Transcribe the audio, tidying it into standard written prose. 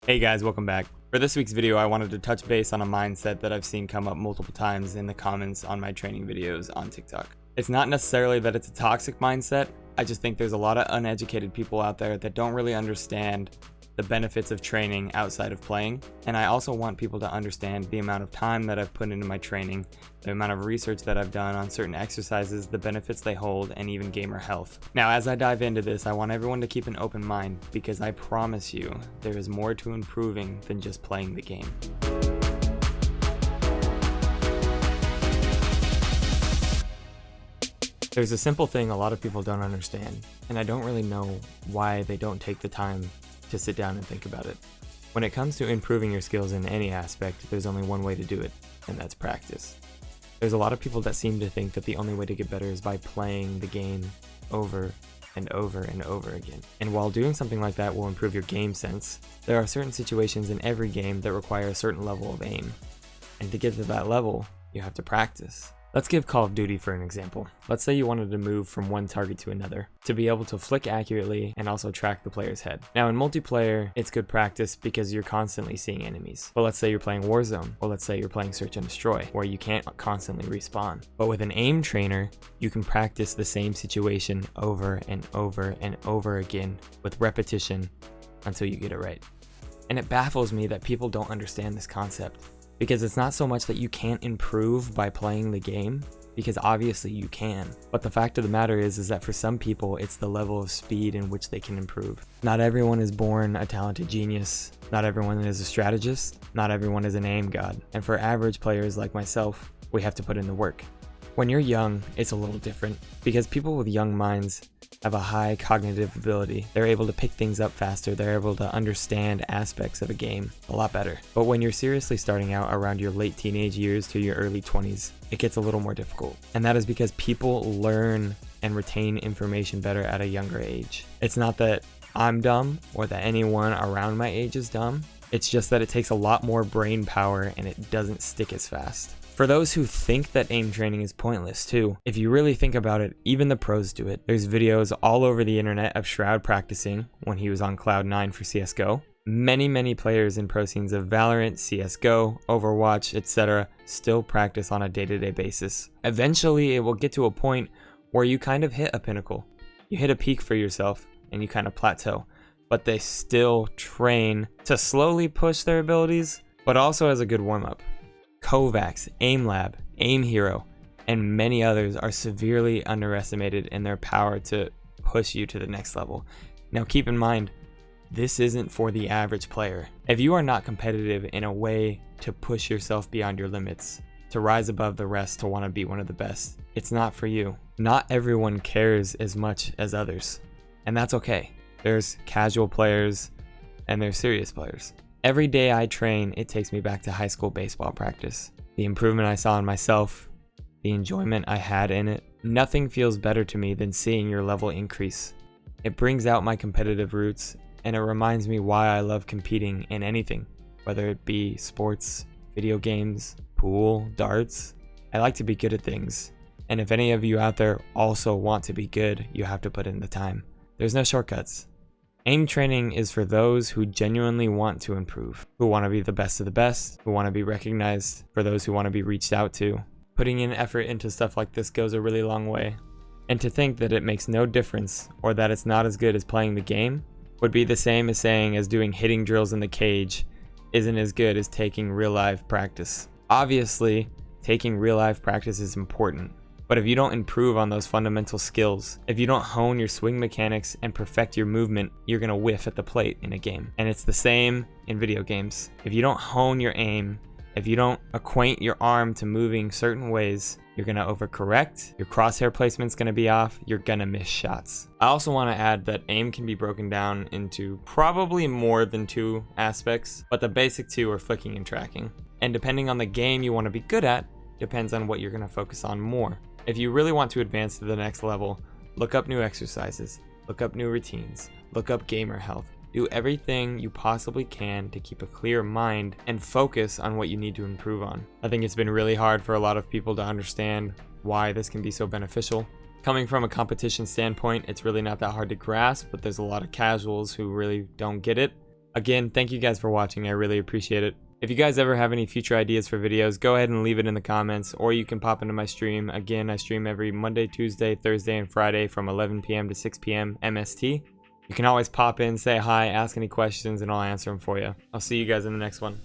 Hey guys, welcome back. For this week's video, I wanted to touch base on a mindset that I've seen come up multiple times in the comments on my training videos on TikTok. It's not necessarily that it's a toxic mindset, I just think there's a lot of uneducated people out there that don't really understand the benefits of training outside of playing, and I also want people to understand the amount of time that I've put into my training, the amount of research that I've done on certain exercises, the benefits they hold, and even gamer health. Now, as I dive into this, I want everyone to keep an open mind because I promise you, there is more to improving than just playing the game. There's a simple thing a lot of people don't understand, and I don't really know why they don't take the time to sit down and think about it. When it comes to improving your skills in any aspect, there's only one way to do it, and that's practice. There's a lot of people that seem to think that the only way to get better is by playing the game over and over and over again. And while doing something like that will improve your game sense, there are certain situations in every game that require a certain level of aim. And to get to that level, you have to practice. Let's give Call of Duty for an example. Let's say you wanted to move from one target to another, to be able to flick accurately and also track the player's head. Now in multiplayer, it's good practice because you're constantly seeing enemies. But let's say you're playing Warzone, or let's say you're playing Search and Destroy, where you can't constantly respawn. But with an aim trainer, you can practice the same situation over and over and over again with repetition until you get it right. And it baffles me that people don't understand this concept. Because it's not so much that you can't improve by playing the game, because obviously you can. But the fact of the matter is that for some people, it's the level of speed in which they can improve. Not everyone is born a talented genius. Not everyone is a strategist. Not everyone is an aim god. And for average players like myself, we have to put in the work. When you're young, it's a little different, because people with young minds have a high cognitive ability. They're able to pick things up faster. They're able to understand aspects of a game a lot better. But when you're seriously starting out around your late teenage years to your early 20s, it gets a little more difficult. And that is because people learn and retain information better at a younger age. It's not that I'm dumb or that anyone around my age is dumb. It's just that it takes a lot more brain power and it doesn't stick as fast. For those who think that aim training is pointless too, if you really think about it, even the pros do it. There's videos all over the internet of Shroud practicing when he was on Cloud9 for CSGO. Many players in pro scenes of Valorant, CSGO, Overwatch, etc. still practice on a day-to-day basis. Eventually, it will get to a point where you kind of hit a pinnacle. You hit a peak for yourself and you kind of plateau. But they still train to slowly push their abilities, but also as a good warm-up. Kovacs, AimLab, Aim Hero, and many others are severely underestimated in their power to push you to the next level. Now keep in mind, this isn't for the average player. If you are not competitive in a way to push yourself beyond your limits, to rise above the rest, to want to be one of the best, it's not for you. Not everyone cares as much as others, and that's okay. There's casual players and there's serious players. Every day I train, it takes me back to high school baseball practice. The improvement I saw in myself, the enjoyment I had in it. Nothing feels better to me than seeing your level increase. It brings out my competitive roots, and it reminds me why I love competing in anything, whether it be sports, video games, pool, darts. I like to be good at things, and if any of you out there also want to be good, you have to put in the time. There's no shortcuts. Aim training is for those who genuinely want to improve, who want to be the best of the best, who want to be recognized, for those who want to be reached out to. Putting in effort into stuff like this goes a really long way. And to think that it makes no difference or that it's not as good as playing the game would be the same as saying as doing hitting drills in the cage isn't as good as taking real life practice. Obviously, taking real life practice is important. But if you don't improve on those fundamental skills, if you don't hone your swing mechanics and perfect your movement, you're gonna whiff at the plate in a game. And it's the same in video games. If you don't hone your aim, if you don't acquaint your arm to moving certain ways, you're gonna overcorrect, your crosshair placement's gonna be off, you're gonna miss shots. I also wanna add that aim can be broken down into probably more than two aspects, but the basic two are flicking and tracking. And depending on the game you wanna be good at, depends on what you're gonna focus on more. If you really want to advance to the next level, look up new exercises, look up new routines, look up gamer health. Do everything you possibly can to keep a clear mind and focus on what you need to improve on. I think it's been really hard for a lot of people to understand why this can be so beneficial. Coming from a competition standpoint, it's really not that hard to grasp, but there's a lot of casuals who really don't get it. Again, thank you guys for watching. I really appreciate it. If you guys ever have any future ideas for videos, go ahead and leave it in the comments, or you can pop into my stream. Again, I stream every Monday, Tuesday, Thursday, and Friday from 11 p.m. to 6 p.m. MST. You can always pop in, say hi, ask any questions, and I'll answer them for you. I'll see you guys in the next one.